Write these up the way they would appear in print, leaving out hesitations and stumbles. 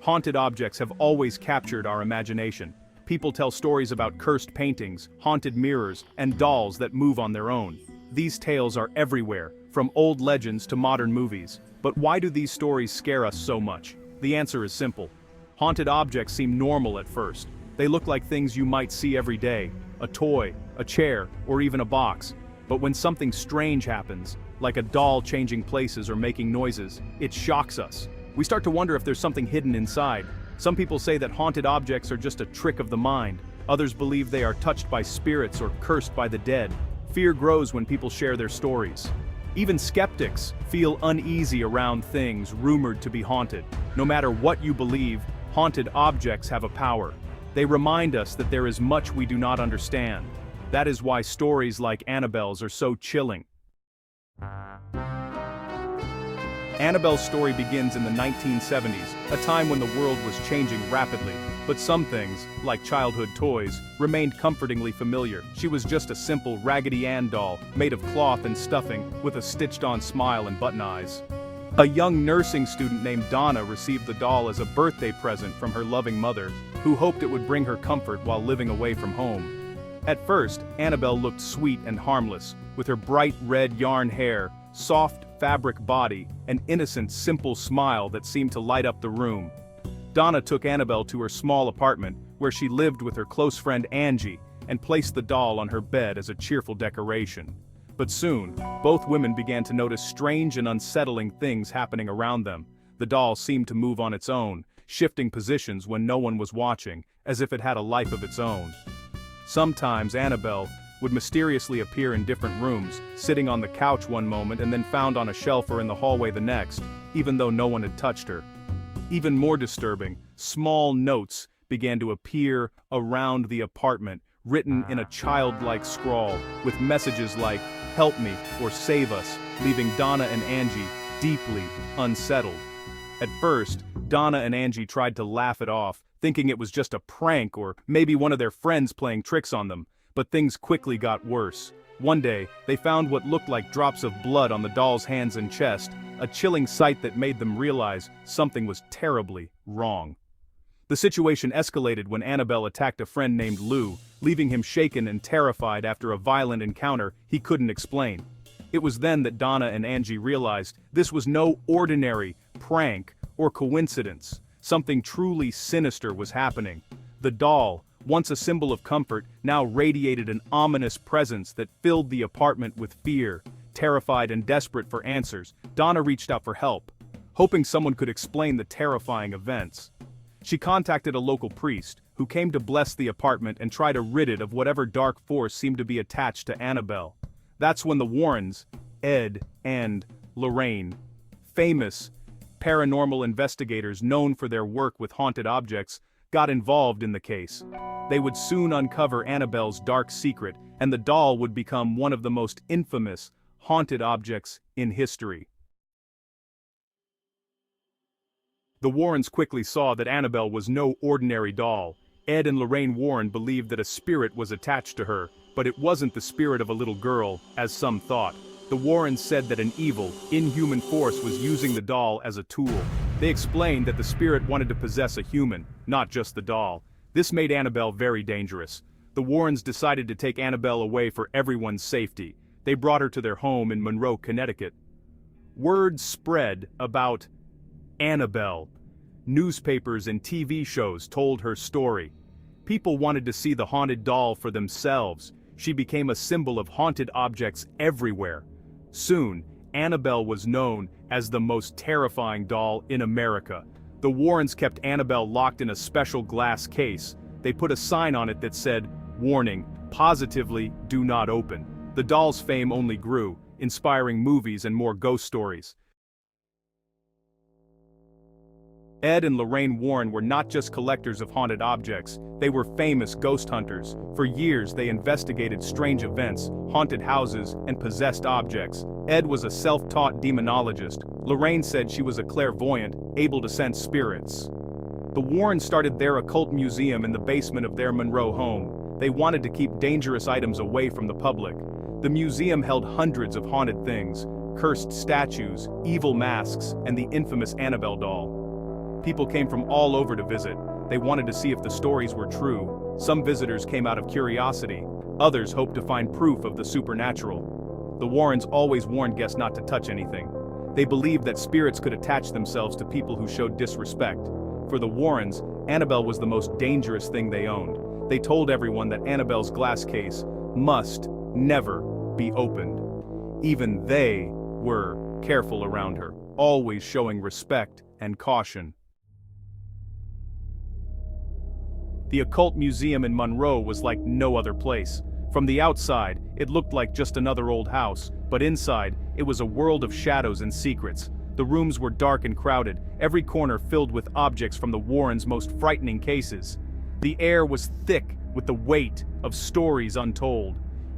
Haunted objects have always captured our imagination. People tell stories about cursed paintings, haunted mirrors, and dolls that move on their own. These tales are everywhere, from old legends to modern movies. But why do these stories scare us so much? The answer is simple. Haunted objects seem normal at first. They look like things you might see every day, a toy, a chair, or even a box. But when something strange happens, like a doll changing places or making noises, it shocks us. We start to wonder if there's something hidden inside. Some people say that haunted objects are just a trick of the mind. Others believe they are touched by spirits or cursed by the dead. Fear grows when people share their stories. Even skeptics feel uneasy around things rumored to be haunted. No matter what you believe, haunted objects have a power. They remind us that there is much we do not understand. That is why stories like Annabelle's are so chilling. Annabelle's story begins in the 1970s, a time when the world was changing rapidly, but some things, like childhood toys, remained comfortingly familiar. She was just a simple Raggedy Ann doll, made of cloth and stuffing, with a stitched-on smile and button eyes. A young nursing student named Donna received the doll as a birthday present from her loving mother, who hoped it would bring her comfort while living away from home. At first, Annabelle looked sweet and harmless, with her bright red yarn hair, soft fabric body, and innocent, simple smile that seemed to light up the room. Donna took Annabelle to her small apartment, where she lived with her close friend Angie, and placed the doll on her bed as a cheerful decoration. But soon, both women began to notice strange and unsettling things happening around them. The doll seemed to move on its own, shifting positions when no one was watching, as if it had a life of its own. Sometimes Annabelle would mysteriously appear in different rooms, sitting on the couch one moment and then found on a shelf or in the hallway the next, even though no one had touched her. Even more disturbing, small notes began to appear around the apartment, written in a childlike scrawl, with messages like, "Help me" or "Save us," leaving Donna and Angie deeply unsettled. At first, Donna and Angie tried to laugh it off, thinking it was just a prank or maybe one of their friends playing tricks on them. But things quickly got worse. One day, they found what looked like drops of blood on the doll's hands and chest, a chilling sight that made them realize something was terribly wrong. The situation escalated when Annabelle attacked a friend named Lou, leaving him shaken and terrified after a violent encounter he couldn't explain. It was then that Donna and Angie realized this was no ordinary prank or coincidence. Something truly sinister was happening. The doll, once a symbol of comfort, now radiated an ominous presence that filled the apartment with fear. Terrified and desperate for answers, Donna reached out for help, hoping someone could explain the terrifying events. She contacted a local priest, who came to bless the apartment and try to rid it of whatever dark force seemed to be attached to Annabelle. That's when the Warrens, Ed and Lorraine, famous paranormal investigators known for their work with haunted objects, got involved in the case. They would soon uncover Annabelle's dark secret, and the doll would become one of the most infamous haunted objects in history. The Warrens quickly saw that Annabelle was no ordinary doll. Ed and Lorraine Warren believed that a spirit was attached to her, but it wasn't the spirit of a little girl, as some thought. The Warrens said that an evil, inhuman force was using the doll as a tool. They explained that the spirit wanted to possess a human, not just the doll. This made Annabelle very dangerous. The Warrens decided to take Annabelle away for everyone's safety. They brought her to their home in Monroe, Connecticut. Word spread about Annabelle. Newspapers and TV shows told her story. People wanted to see the haunted doll for themselves. She became a symbol of haunted objects everywhere. Soon, Annabelle was known as the most terrifying doll in America. The Warrens kept Annabelle locked in a special glass case. They put a sign on it that said, "Warning, positively do not open." The doll's fame only grew, inspiring movies and more ghost stories. Ed and Lorraine Warren were not just collectors of haunted objects, they were famous ghost hunters. For years they investigated strange events, haunted houses, and possessed objects. Ed was a self-taught demonologist. Lorraine said she was a clairvoyant, able to sense spirits. The Warrens started their occult museum in the basement of their Monroe home. They wanted to keep dangerous items away from the public. The museum held hundreds of haunted things, cursed statues, evil masks, and the infamous Annabelle doll. People came from all over to visit. They wanted to see if the stories were true. Some visitors came out of curiosity. Others hoped to find proof of the supernatural. The Warrens always warned guests not to touch anything. They believed that spirits could attach themselves to people who showed disrespect. For the Warrens, Annabelle was the most dangerous thing they owned. They told everyone that Annabelle's glass case must never be opened. Even they were careful around her, always showing respect and caution. The Occult Museum in Monroe was like no other place. From the outside, it looked like just another old house, but inside, it was a world of shadows and secrets. The rooms were dark and crowded, every corner filled with objects from the Warrens' most frightening cases. The air was thick with the weight of stories untold.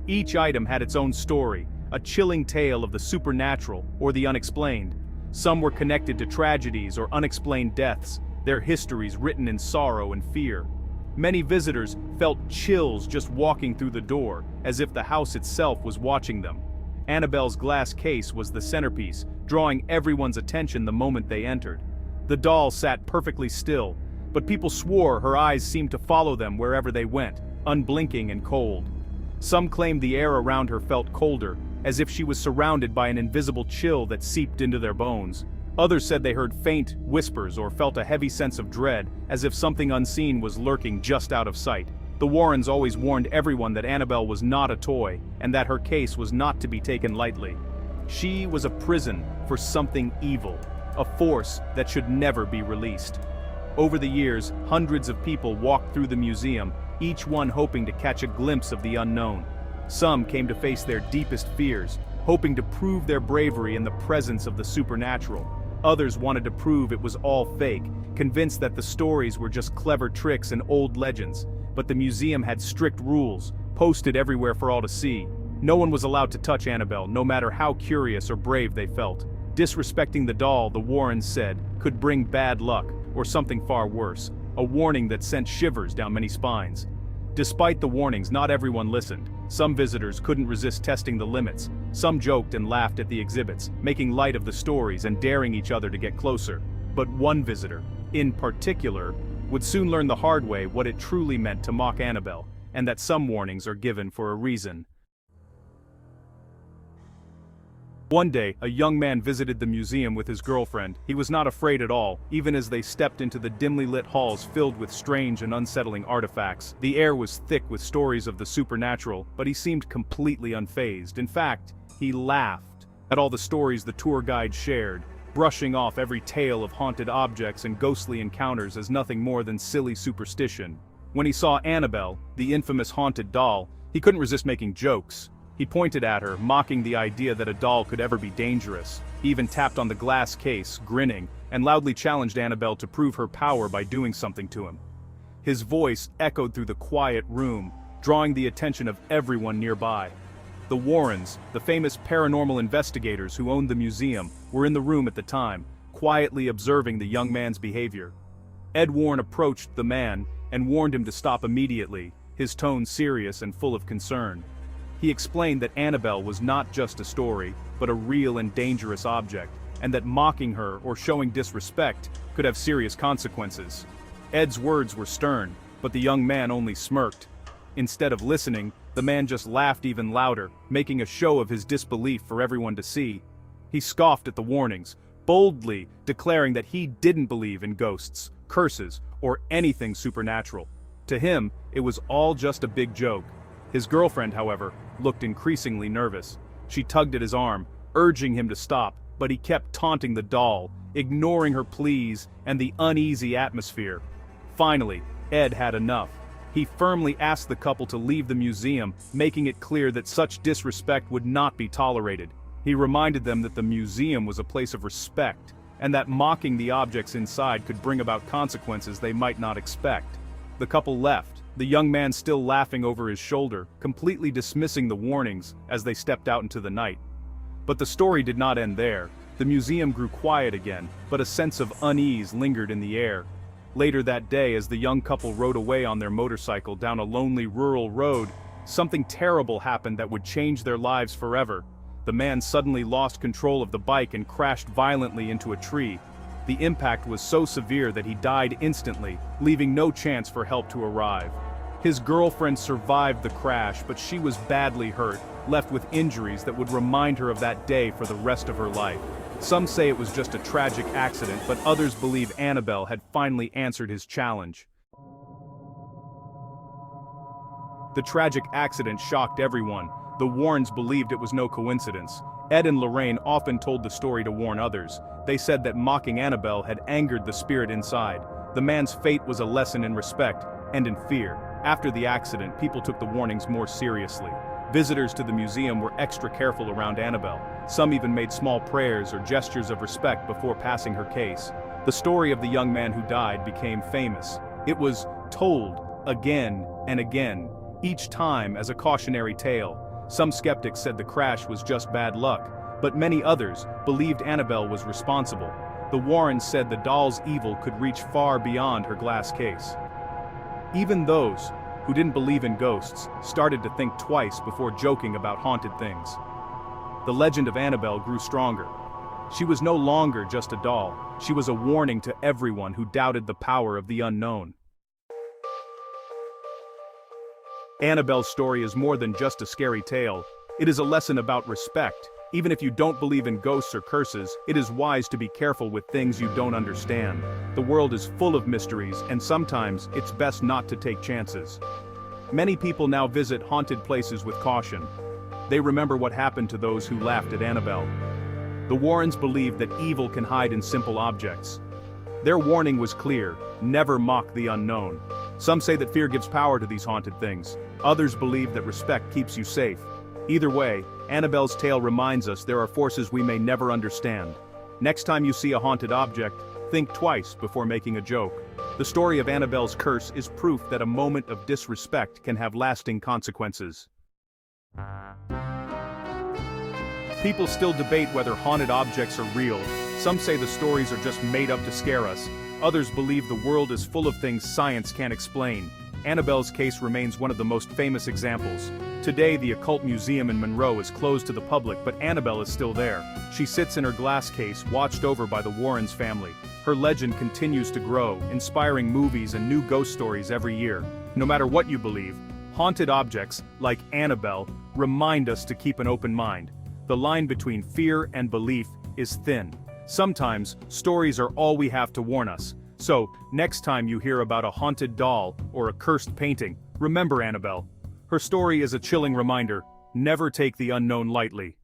Each item had its own story, a chilling tale of the supernatural or the unexplained. Some were connected to tragedies or unexplained deaths, their histories written in sorrow and fear. Many visitors felt chills just walking through the door, as if the house itself was watching them. Annabelle's glass case was the centerpiece, drawing everyone's attention the moment they entered. The doll sat perfectly still, but people swore her eyes seemed to follow them wherever they went, unblinking and cold. Some claimed the air around her felt colder, as if she was surrounded by an invisible chill that seeped into their bones. Others said they heard faint whispers or felt a heavy sense of dread, as if something unseen was lurking just out of sight. The Warrens always warned everyone that Annabelle was not a toy, and that her case was not to be taken lightly. She was a prison for something evil, a force that should never be released. Over the years, hundreds of people walked through the museum, each one hoping to catch a glimpse of the unknown. Some came to face their deepest fears, hoping to prove their bravery in the presence of the supernatural. Others wanted to prove it was all fake, convinced that the stories were just clever tricks and old legends. But the museum had strict rules, posted everywhere for all to see. No one was allowed to touch Annabelle, no matter how curious or brave they felt. Disrespecting the doll, the Warrens said, could bring bad luck, or something far worse, a warning that sent shivers down many spines. Despite the warnings, not everyone listened. Some visitors couldn't resist testing the limits. Some joked and laughed at the exhibits, making light of the stories and daring each other to get closer. But one visitor, in particular, would soon learn the hard way what it truly meant to mock Annabelle, and that some warnings are given for a reason. One day, a young man visited the museum with his girlfriend. He was not afraid at all, even as they stepped into the dimly lit halls filled with strange and unsettling artifacts. The air was thick with stories of the supernatural, but he seemed completely unfazed. In fact, he laughed at all the stories the tour guide shared, brushing off every tale of haunted objects and ghostly encounters as nothing more than silly superstition. When he saw Annabelle, the infamous haunted doll, he couldn't resist making jokes. He pointed at her, mocking the idea that a doll could ever be dangerous. He even tapped on the glass case, grinning, and loudly challenged Annabelle to prove her power by doing something to him. His voice echoed through the quiet room, drawing the attention of everyone nearby. The Warrens, the famous paranormal investigators who owned the museum, were in the room at the time, quietly observing the young man's behavior. Ed Warren approached the man and warned him to stop immediately, his tone serious and full of concern. He explained that Annabelle was not just a story, but a real and dangerous object, and that mocking her or showing disrespect could have serious consequences. Ed's words were stern, but the young man only smirked. Instead of listening, the man just laughed even louder, making a show of his disbelief for everyone to see. He scoffed at the warnings, boldly declaring that he didn't believe in ghosts, curses, or anything supernatural. To him, it was all just a big joke. His girlfriend, however, looked increasingly nervous. She tugged at his arm, urging him to stop, but he kept taunting the doll, ignoring her pleas and the uneasy atmosphere. Finally, Ed had enough. He firmly asked the couple to leave the museum, making it clear that such disrespect would not be tolerated. He reminded them that the museum was a place of respect, and that mocking the objects inside could bring about consequences they might not expect. The couple left, the young man still laughing over his shoulder, completely dismissing the warnings as they stepped out into the night. But the story did not end there. The museum grew quiet again, but a sense of unease lingered in the air. Later that day, as the young couple rode away on their motorcycle down a lonely rural road, something terrible happened that would change their lives forever. The man suddenly lost control of the bike and crashed violently into a tree. The impact was so severe that he died instantly, leaving no chance for help to arrive. His girlfriend survived the crash, but she was badly hurt, left with injuries that would remind her of that day for the rest of her life. Some say it was just a tragic accident, but others believe Annabelle had finally answered his challenge. The tragic accident shocked everyone. The Warrens believed it was no coincidence. Ed and Lorraine often told the story to warn others. They said that mocking Annabelle had angered the spirit inside. The man's fate was a lesson in respect and in fear. After the accident, people took the warnings more seriously. Visitors to the museum were extra careful around Annabelle. Some even made small prayers or gestures of respect before passing her case. The story of the young man who died became famous. It was told again and again, each time as a cautionary tale. Some skeptics said the crash was just bad luck, but many others believed Annabelle was responsible. The Warrens said the doll's evil could reach far beyond her glass case. Even those who didn't believe in ghosts started to think twice before joking about haunted things. The legend of Annabelle grew stronger. She was no longer just a doll. She was a warning to everyone who doubted the power of the unknown. Annabelle's story is more than just a scary tale. It is a lesson about respect. Even if you don't believe in ghosts or curses, it is wise to be careful with things you don't understand. The world is full of mysteries, and sometimes it's best not to take chances. Many people now visit haunted places with caution. They remember what happened to those who laughed at Annabelle. The Warrens believed that evil can hide in simple objects. Their warning was clear: never mock the unknown. Some say that fear gives power to these haunted things. Others believe that respect keeps you safe. Either way, Annabelle's tale reminds us there are forces we may never understand. Next time you see a haunted object, think twice before making a joke. The story of Annabelle's curse is proof that a moment of disrespect can have lasting consequences. People still debate whether haunted objects are real. Some say the stories are just made up to scare us. Others believe the world is full of things science can't explain. Annabelle's case remains one of the most famous examples. Today, the Occult Museum in Monroe is closed to the public, but Annabelle is still there. She sits in her glass case, watched over by the Warrens family. Her legend continues to grow, inspiring movies and new ghost stories every year. No matter what you believe, haunted objects, like Annabelle, remind us to keep an open mind. The line between fear and belief is thin. Sometimes, stories are all we have to warn us. So, next time you hear about a haunted doll or a cursed painting, remember Annabelle. Her story is a chilling reminder: never take the unknown lightly.